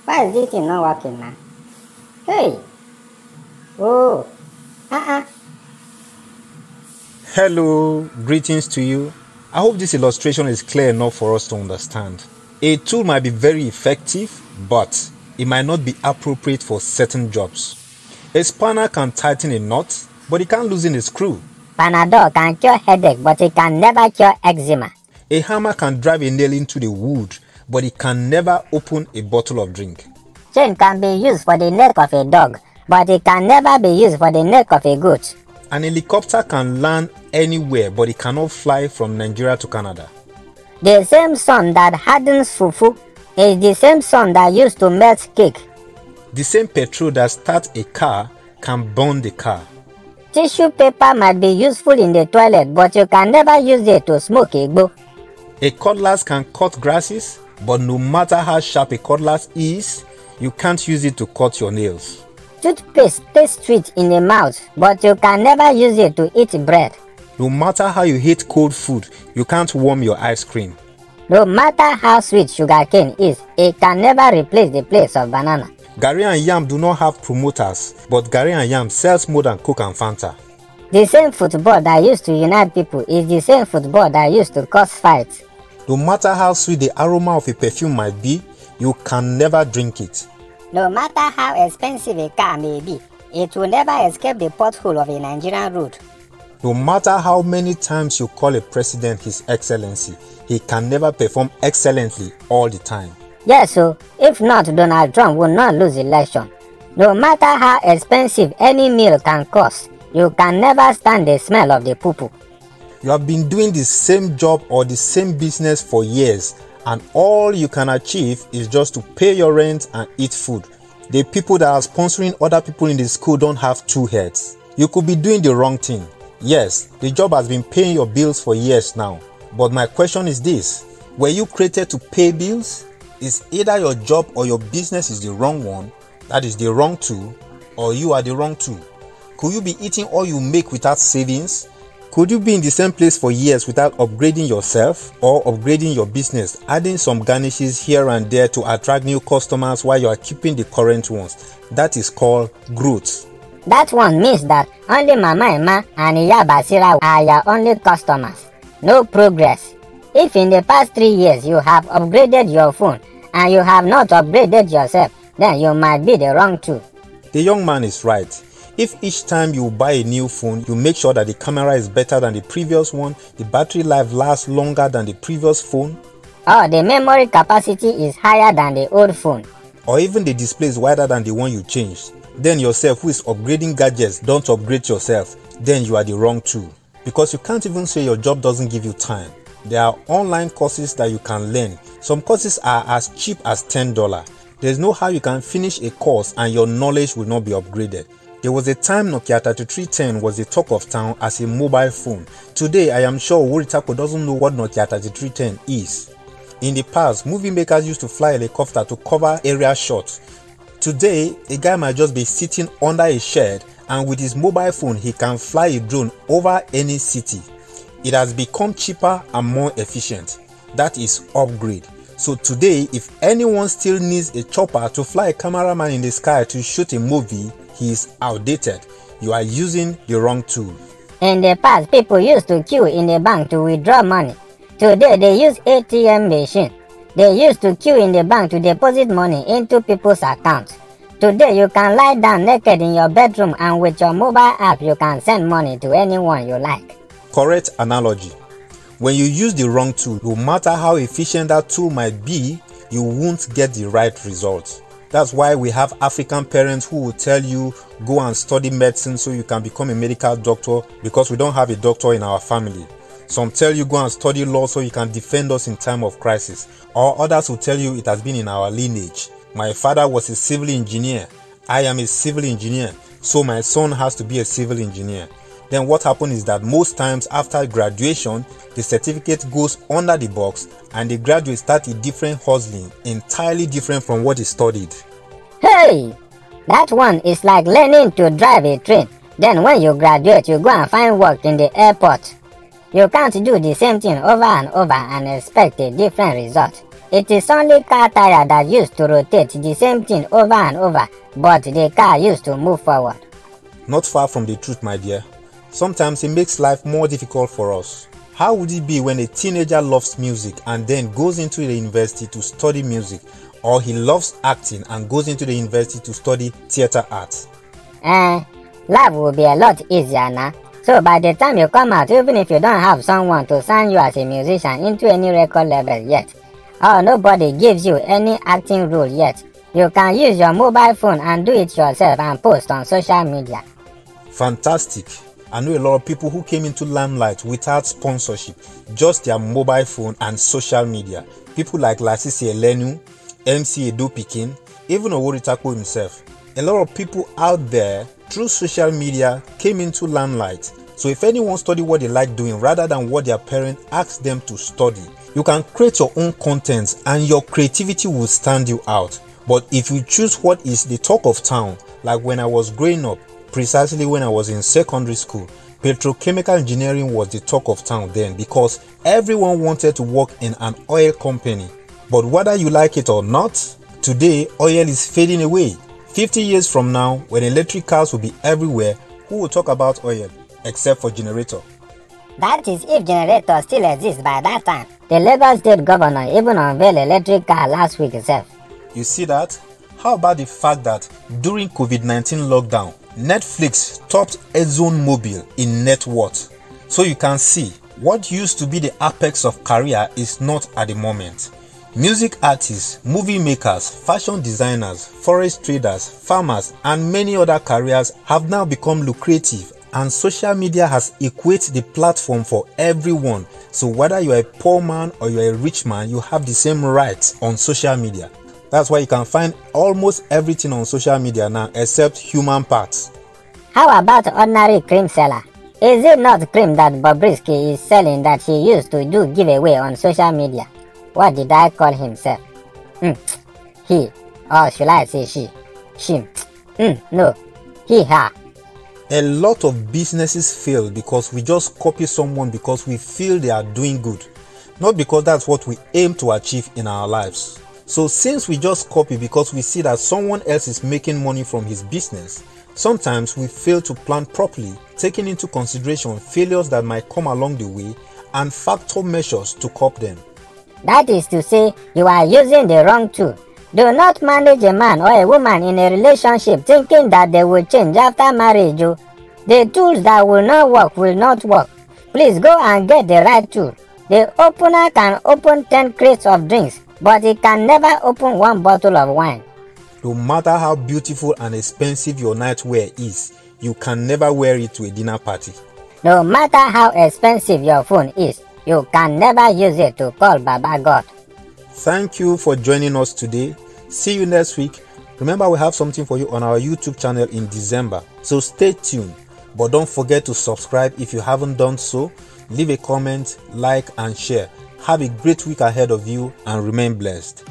Why is this thing not working now? Hey! Oh! Hello, greetings to you. I hope this illustration is clear enough for us to understand. A tool might be very effective, but it might not be appropriate for certain jobs. A spanner can tighten a knot, but it can't loosen a screw. Panadol can cure headache, but it can never cure eczema. A hammer can drive a nail into the wood, but it can never open a bottle of drink. Chain can be used for the neck of a dog, but it can never be used for the neck of a goat. An helicopter can land anywhere, but it cannot fly from Nigeria to Canada. The same sun that hardens fufu is the same sun that used to melt cake. The same petrol that starts a car can burn the car. Tissue paper might be useful in the toilet, but you can never use it to smoke igbo. A cutlass can cut grasses, but no matter how sharp a cutlass is, you can't use it to cut your nails. Toothpaste tastes sweet in the mouth, but you can never use it to eat bread. No matter how you hate cold food, you can't warm your ice cream. No matter how sweet sugarcane is, it can never replace the place of banana. Garri and yam do not have promoters, but Garri and yam sells more than Coke and Fanta. The same football that used to unite people is the same football that used to cause fights. No matter how sweet the aroma of a perfume might be, you can never drink it. No matter how expensive a car may be, it will never escape the pothole of a Nigerian road. No matter how many times you call a president His Excellency, he can never perform excellently all the time. Yes, so if not, Donald Trump will not lose election. No matter how expensive any meal can cost, you can never stand the smell of the poo-poo. You have been doing the same job or the same business for years, and all you can achieve is just to pay your rent and eat food. The people that are sponsoring other people in the school don't have two heads. You could be doing the wrong thing. Yes, the job has been paying your bills for years now. But my question is this: were you created to pay bills? Is either your job or your business is the wrong one, that is the wrong tool, or you are the wrong tool? Could you be eating all you make without savings? Could you be in the same place for years without upgrading yourself or upgrading your business, adding some garnishes here and there to attract new customers while you are keeping the current ones? That is called growth. That one means that only Mama Emma and Iya Basira are your only customers. No progress. If in the past 3 years you have upgraded your phone and you have not upgraded yourself, then you might be the wrong tool. The young man is right. If each time you buy a new phone, you make sure that the camera is better than the previous one, the battery life lasts longer than the previous phone, or the memory capacity is higher than the old phone, or even the display is wider than the one you changed, then yourself who is upgrading gadgets don't upgrade yourself, then you are the wrong tool. Because you can't even say your job doesn't give you time. There are online courses that you can learn. Some courses are as cheap as $10. There's no how you can finish a course and your knowledge will not be upgraded. There was a time Nokia 3310 was the talk of town as a mobile phone. Today, I am sure Takpo doesn't know what Nokia 3310 is. In the past, movie makers used to fly a helicopter to cover area shots. Today, a guy might just be sitting under a shed and with his mobile phone, he can fly a drone over any city. It has become cheaper and more efficient. That is upgrade. So today, if anyone still needs a chopper to fly a cameraman in the sky to shoot a movie, he is outdated. You are using the wrong tool. In the past, people used to queue in the bank to withdraw money. Today, they use ATM machine. They used to queue in the bank to deposit money into people's accounts. Today, you can lie down naked in your bedroom and with your mobile app, you can send money to anyone you like. Correct analogy. When you use the wrong tool, no matter how efficient that tool might be, you won't get the right result. That's why we have African parents who will tell you, go and study medicine so you can become a medical doctor, because we don't have a doctor in our family. Some tell you go and study law so you can defend us in time of crisis. Or others will tell you it has been in our lineage. My father was a civil engineer. I am a civil engineer, so my son has to be a civil engineer. Then what happens is that most times after graduation, the certificate goes under the box and the graduate starts a different hustling, entirely different from what he studied. Hey! That one is like learning to drive a train. Then when you graduate, you go and find work in the airport. You can't do the same thing over and over and expect a different result. It is only car tire that used to rotate the same thing over and over, but the car used to move forward. Not far from the truth, my dear. Sometimes it makes life more difficult for us. How would it be when a teenager loves music and then goes into the university to study music, or he loves acting and goes into the university to study theater arts? Life will be a lot easier now. So by the time you come out, even if you don't have someone to sign you as a musician into any record label yet, or nobody gives you any acting role yet, you can use your mobile phone and do it yourself and post on social media. Fantastic. I know a lot of people who came into limelight without sponsorship, just their mobile phone and social media. People like Lasisi Elenu, MC Edo Pikin, even Owori Takpo himself. A lot of people out there through social media came into limelight. So if anyone study what they like doing rather than what their parents ask them to study, you can create your own content and your creativity will stand you out. But if you choose what is the talk of town, like when I was growing up, precisely when I was in secondary school, petrochemical engineering was the talk of town then because everyone wanted to work in an oil company. But whether you like it or not, today oil is fading away. 50 years from now, when electric cars will be everywhere, who will talk about oil except for generator? That is if generator still exists by that time. The Lagos State Governor even unveiled electric car last week itself. You see that? How about the fact that during COVID-19 lockdown, Netflix topped ExxonMobil in net worth? So you can see, what used to be the apex of career is not at the moment. Music artists, movie makers, fashion designers, forest traders, farmers, and many other careers have now become lucrative, and social media has equated the platform for everyone. So whether you are a poor man or you are a rich man, you have the same rights on social media. That's why you can find almost everything on social media now except human parts. How about ordinary cream seller? Is it not cream that Bobrisky is selling that he used to do giveaway on social media? What did I call himself? He, or should I say she? She. No. He, her. A lot of businesses fail because we just copy someone because we feel they are doing good, not because that's what we aim to achieve in our lives. So since we just copy because we see that someone else is making money from his business, sometimes we fail to plan properly, taking into consideration failures that might come along the way and factor measures to curb them. That is to say, you are using the wrong tool. Do not manage a man or a woman in a relationship thinking that they will change after marriage. The tools that will not work will not work. Please go and get the right tool. The opener can open 10 crates of drinks, but it can never open 1 bottle of wine. No matter how beautiful and expensive your nightwear is, you can never wear it to a dinner party. No matter how expensive your phone is, you can never use it to call Baba God. Thank you for joining us today. See you next week. Remember, we have something for you on our YouTube channel in December, so stay tuned. But don't forget to subscribe if you haven't done so. Leave a comment, like and share. Have a great week ahead of you and remain blessed.